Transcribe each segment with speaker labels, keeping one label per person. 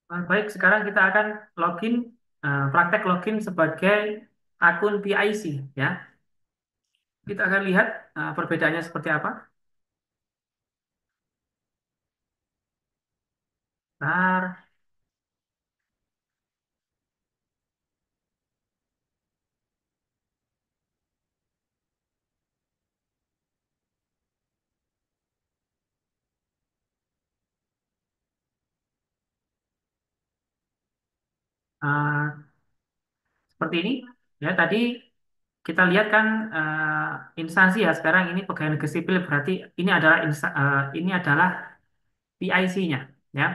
Speaker 1: Baik, sekarang kita akan login, praktek login sebagai akun PIC, ya. Kita akan lihat perbedaannya seperti apa. Bentar. Eh, Seperti ini, ya. Tadi kita lihat kan instansi, ya. Sekarang ini pegawai negeri sipil, berarti ini adalah ini adalah PIC-nya, ya.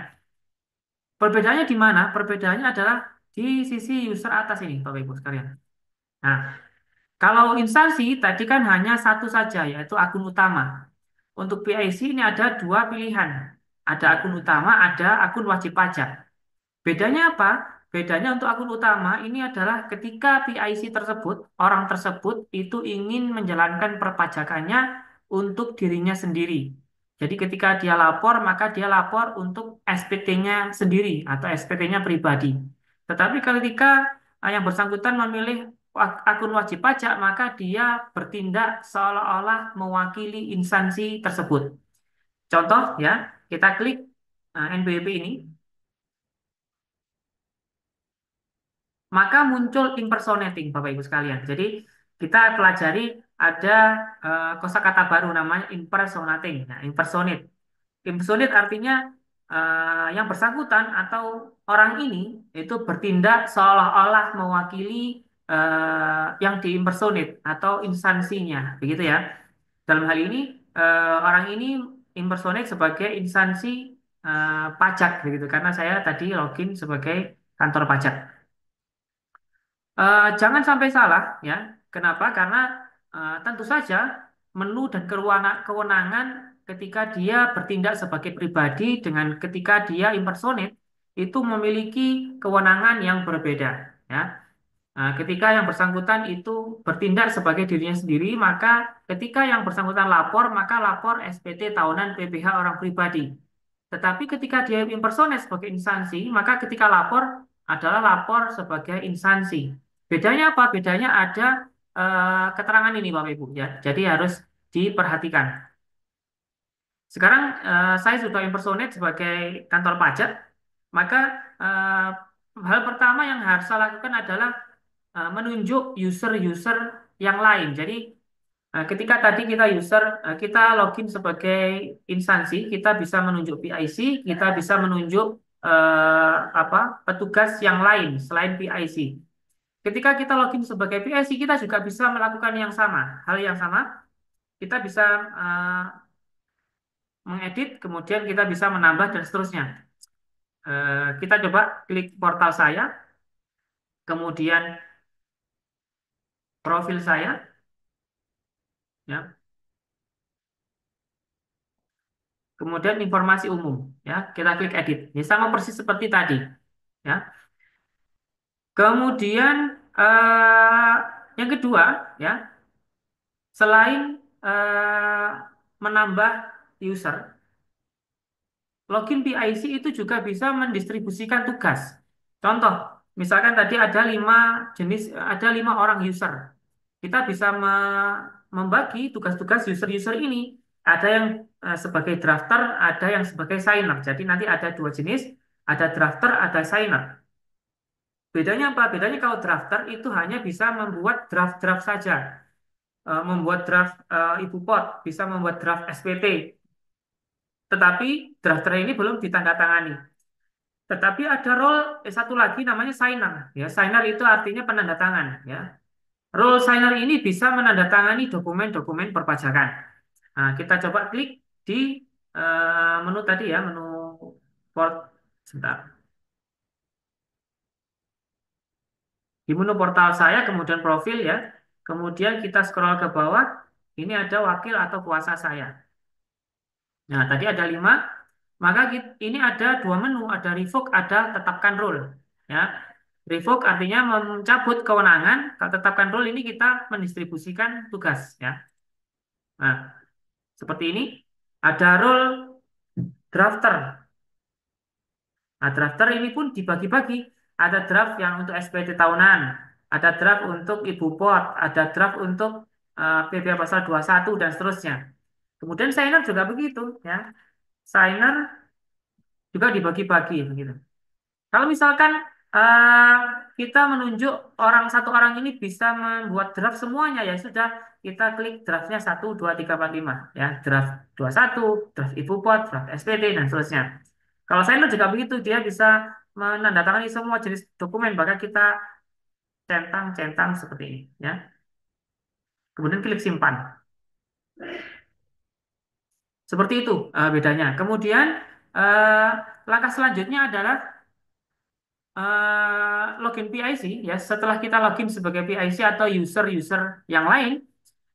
Speaker 1: Perbedaannya di mana? Perbedaannya adalah di sisi user atas ini, Bapak Ibu sekalian. Nah, kalau instansi tadi kan hanya satu saja, yaitu akun utama. Untuk PIC ini ada dua pilihan. Ada akun utama, ada akun wajib pajak. Bedanya apa? Bedanya untuk akun utama ini adalah ketika PIC tersebut, orang tersebut itu ingin menjalankan perpajakannya untuk dirinya sendiri. Jadi ketika dia lapor, maka dia lapor untuk SPT-nya sendiri atau SPT-nya pribadi. Tetapi ketika yang bersangkutan memilih akun wajib pajak, maka dia bertindak seolah-olah mewakili instansi tersebut. Contoh, ya, kita klik NBWP ini, maka muncul impersonating, Bapak Ibu sekalian. Jadi kita pelajari ada kosakata baru namanya impersonating. Nah, impersonate. Impersonate artinya yang bersangkutan atau orang ini itu bertindak seolah-olah mewakili yang diimpersonate atau instansinya, begitu ya. Dalam hal ini orang ini impersonate sebagai instansi pajak, begitu. Karena saya tadi login sebagai kantor pajak. Jangan sampai salah, ya. Kenapa? Karena tentu saja menu dan kewenangan ketika dia bertindak sebagai pribadi dengan ketika dia impersonate itu memiliki kewenangan yang berbeda, ya. Ketika yang bersangkutan itu bertindak sebagai dirinya sendiri, maka ketika yang bersangkutan lapor, maka lapor SPT tahunan PPh orang pribadi. Tetapi ketika dia impersonate sebagai instansi, maka ketika lapor adalah lapor sebagai instansi. Bedanya apa? Bedanya ada keterangan ini, Bapak Ibu, ya. Jadi harus diperhatikan. Sekarang saya sudah impersonate sebagai kantor pajak, maka eh, hal pertama yang harus saya lakukan adalah menunjuk user-user yang lain. Jadi ketika tadi kita user, kita login sebagai instansi, kita bisa menunjuk PIC, kita bisa menunjuk apa petugas yang lain selain PIC. Ketika kita login sebagai PIC, kita juga bisa melakukan yang sama, hal yang sama. Kita bisa mengedit, kemudian kita bisa menambah dan seterusnya. Kita coba klik portal saya, kemudian profil saya, ya, kemudian informasi umum, ya, kita klik edit. Ini sama persis seperti tadi, ya. Kemudian eh, yang kedua, ya, selain menambah user, login PIC itu juga bisa mendistribusikan tugas. Contoh, misalkan tadi ada 5 orang user. Kita bisa membagi tugas-tugas user-user ini. Ada yang sebagai drafter, ada yang sebagai signer. Jadi nanti ada dua jenis, ada drafter, ada signer. Bedanya apa? Bedanya kalau drafter itu hanya bisa membuat draft-draft saja. Membuat draft ibu pot, bisa membuat draft SPT. Tetapi drafter ini belum ditandatangani. Tetapi ada role satu lagi namanya signer. Ya, signer itu artinya penanda tangan. Ya, role signer ini bisa menandatangani dokumen-dokumen perpajakan. Nah, kita coba klik di menu tadi, ya, menu port. Sebentar. Di menu portal saya, kemudian profil, ya. Kemudian kita scroll ke bawah. Ini ada wakil atau kuasa saya. Nah, tadi ada 5. Maka ini ada dua menu, ada revoke, ada tetapkan role. Ya, revoke artinya mencabut kewenangan. Kalau tetapkan role ini kita mendistribusikan tugas. Ya, nah, seperti ini. Ada role drafter. Nah, drafter ini pun dibagi-bagi. Ada draft yang untuk SPT tahunan, ada draft untuk ibu pot, ada draft untuk PP pasal 21 dan seterusnya. Kemudian signer juga begitu, ya. Signer juga dibagi-bagi begitu. Kalau misalkan eh, kita menunjuk satu orang ini bisa membuat draft semuanya, ya sudah kita klik draftnya 1, 2, 3, 4, 5, ya, draft 21, draft ibu pot, draft SPT dan seterusnya. Kalau signer juga begitu, dia bisa menandatangani semua jenis dokumen, bahkan kita centang-centang seperti ini, ya. Kemudian klik simpan. Seperti itu bedanya. Kemudian eh, langkah selanjutnya adalah login PIC, ya. Setelah kita login sebagai PIC atau user-user yang lain,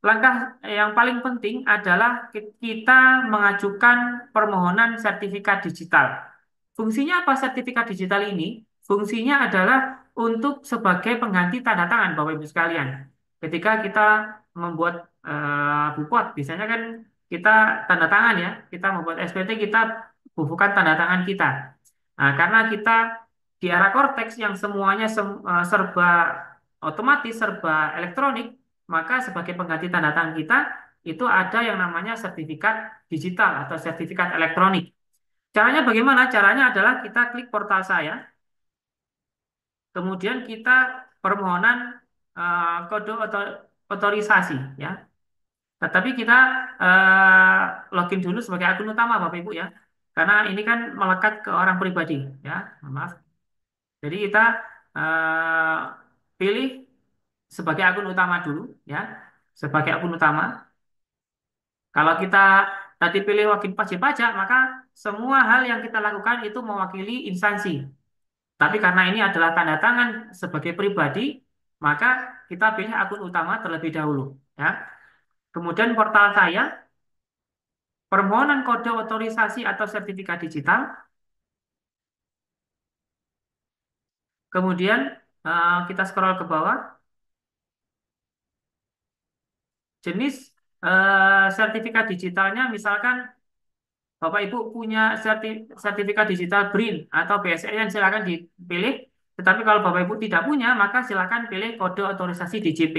Speaker 1: langkah yang paling penting adalah kita mengajukan permohonan sertifikat digital. Fungsinya apa sertifikat digital ini? Fungsinya adalah untuk sebagai pengganti tanda tangan, Bapak Ibu sekalian. Ketika kita membuat bupot, biasanya kan kita tanda tangan, ya. Kita membuat SPT, kita bubukan tanda tangan kita. Nah, karena kita di era Cortex yang semuanya serba otomatis, serba elektronik, maka sebagai pengganti tanda tangan kita itu ada yang namanya sertifikat digital atau sertifikat elektronik. Caranya bagaimana? Caranya adalah kita klik portal saya, kemudian kita permohonan kode otorisasi, ya. Tetapi kita login dulu sebagai akun utama, Bapak Ibu, ya, karena ini kan melekat ke orang pribadi, ya. Maaf. Jadi kita eh, pilih sebagai akun utama dulu, ya, sebagai akun utama. Kalau kita tadi pilih wajib pajak pajak, maka semua hal yang kita lakukan itu mewakili instansi. Tapi karena ini adalah tanda tangan sebagai pribadi, maka kita pilih akun utama terlebih dahulu, ya. Kemudian portal saya, permohonan kode otorisasi atau sertifikat digital. Kemudian kita scroll ke bawah, jenis sertifikat digitalnya, misalkan Bapak Ibu punya sertifikat digital BRIN atau BSN, silakan dipilih. Tetapi kalau Bapak Ibu tidak punya, maka silakan pilih kode otorisasi DJP.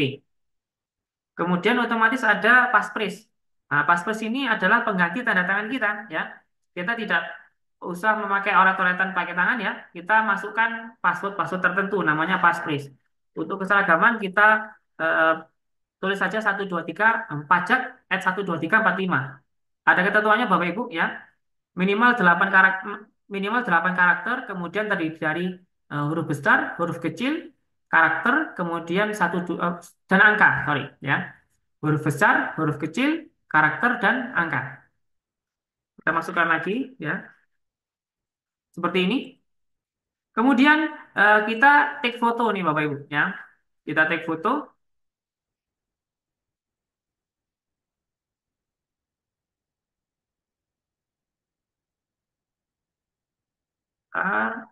Speaker 1: Kemudian otomatis ada Passphrase. Nah, Passphrase ini adalah pengganti tanda tangan kita, ya. Kita tidak usah memakai oret-oretan pakai tangan, ya. Kita masukkan password-password tertentu, namanya passphrase. Untuk keseragaman kita eh, tulis saja 123 pajak @12345. Ada ketentuannya Bapak Ibu, ya. Minimal 8 karakter, minimal 8 karakter, kemudian terdiri dari huruf besar, huruf kecil, karakter, kemudian dan angka, sorry, ya. Huruf besar, huruf kecil, karakter dan angka. Kita masukkan lagi, ya, seperti ini. Kemudian kita take foto nih Bapak Ibu, ya. Kita take foto. ah,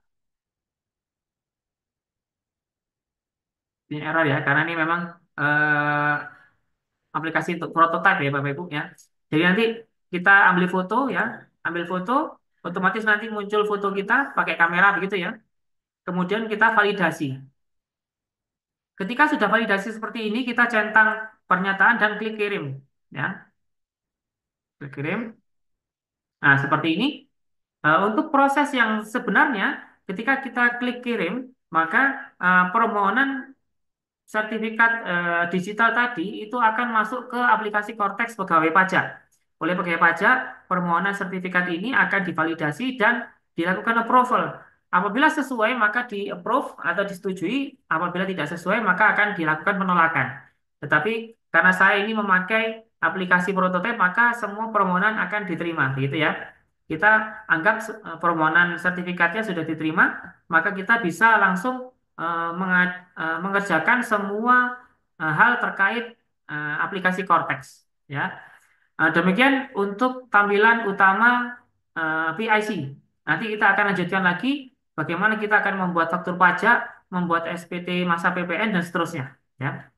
Speaker 1: ini error, ya, karena ini memang aplikasi untuk prototipe, ya Bapak Ibu, ya. Jadi nanti kita ambil foto, ya, ambil foto, otomatis nanti muncul foto kita pakai kamera begitu, ya. Kemudian kita validasi. Ketika sudah validasi seperti ini, kita centang pernyataan dan klik kirim, ya. Klik kirim. Nah, seperti ini. Untuk proses yang sebenarnya, ketika kita klik kirim, maka permohonan sertifikat digital tadi itu akan masuk ke aplikasi Cortex pegawai pajak. Oleh pegawai pajak, permohonan sertifikat ini akan divalidasi dan dilakukan approval. Apabila sesuai, maka di-approve atau disetujui. Apabila tidak sesuai, maka akan dilakukan penolakan. Tetapi karena saya ini memakai aplikasi prototipe, maka semua permohonan akan diterima, gitu, ya. Kita anggap permohonan sertifikatnya sudah diterima, maka kita bisa langsung mengerjakan semua hal terkait aplikasi Cortex, ya. Demikian untuk tampilan utama PIC. Nanti kita akan lanjutkan lagi bagaimana kita akan membuat faktur pajak, membuat SPT masa PPN dan seterusnya, ya.